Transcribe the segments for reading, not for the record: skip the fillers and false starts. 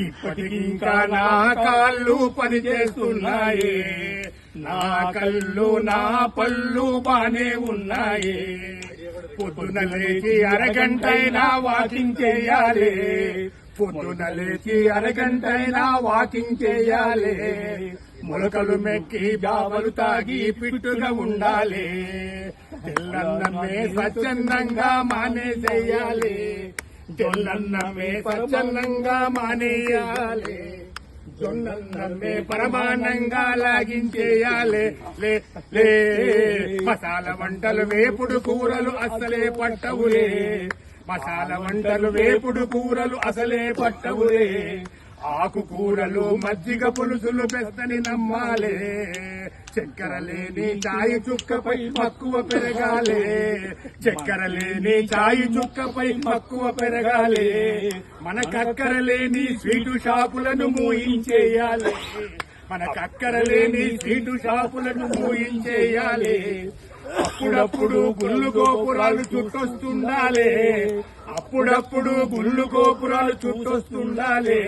ఇప్పటికింకా నా కాళ్ళు పనిచేస్తున్నాయి, నా కళ్ళు నా పళ్ళు బానే ఉన్నాయి. పొద్దున లేచి అరగంటైనా వాకింగ్ చేయాలి, పొద్దున లేచి అరగంటైనా వాకింగ్ చేయాలి. మొలకలు మెక్కి బావలు తాగి పిట్టుగా ఉండాలి. తెల్లన్నమే స్వచ్ఛందంగా మానేసేయాలి, తెల్లన్నమే స్వచ్ఛందంగా మానేయాలి. జొన్నన్నమే పరమానంగా లాగించేయాలి. లే మసాలా వంటలు వేపుడు కూరలు అసలే పట్టవులే, మసాలా వంటలు వేపుడు కూరలు అసలే పట్టవులే. ఆకుకూరలు మజ్జిగ పులుసులు పెద్దని నమ్మాలే, చక్కెర లేని చాయి చుక్కపై మక్కువ పెరగాలి, చక్కెర లేని చాయి చుక్కపై మక్కువ పెరగాలి. మనకక్కర లేని స్వీటు షాపులను మూయించేయాలి, మనకక్కర లేని స్వీటు షాపులను మూయించేయాలి. అప్పుడప్పుడు గుళ్ళు గోపురాలు చుట్టొస్తుండాలి, అప్పుడప్పుడు గుళ్ళు గోపురాలు చుట్టొస్తుండాలి.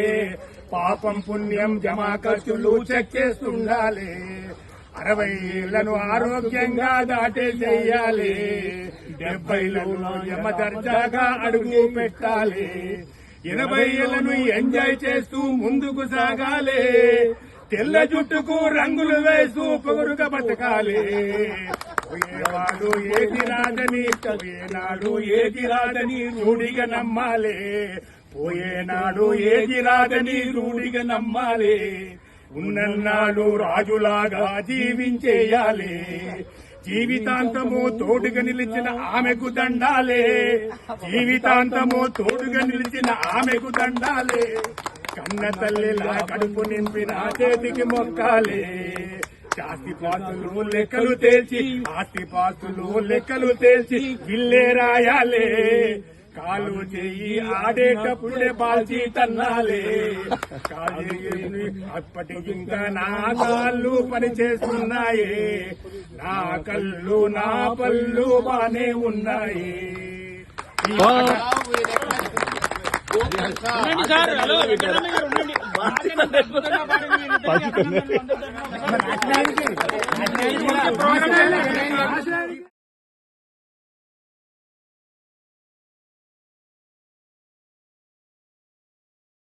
పాపం పుణ్యం జమా ఖర్చులు చెక్ చేస్తుండాలి. 60 ఏళ్లను ఆరోగ్యంగా దాటేసేయాలి, 70లను యమ దర్జాగా అడుగు పెట్టాలి. 80 ఏళ్లను ఎంజాయ్ చేస్తూ ముందుకు సాగాలి, తెల్ల జుట్టుకు రంగులు వేస్తూ పొగరుగా బతకాలి. పోయేవాడు ఏది రాదని, పోయేనాడు ఏది రాదని రూఢిగా నమ్మాలి, పోయేనాడు ఏది రాదని రూఢిగా నమ్మాలి. ఉన్నన్నాడు రాజులాగా జీవించేయాలి, జీవితాంతము తోడుగా నిలిచిన ఆమెకు దండాలే, జీవితాంతము తోడుగా నిలిచిన ఆమెకు దండాలే. కన్న తల్లిలా కడుపు నింపిన చేతికి మొక్కాలే. ఆస్తిపాస్తులు లెక్కలు తేల్చి, ఆస్తిపాస్తులు లెక్కలు తేల్చి విల్లే రాయాలే. కాలు చెయ్యి ఆడేటప్పుడే బాల్చి తన్నాలే. అప్పటికింకా నా కాళ్ళు పనిచేస్తున్నాయి, నా కళ్ళు నా పళ్ళు బానే ఉన్నాయి. సార్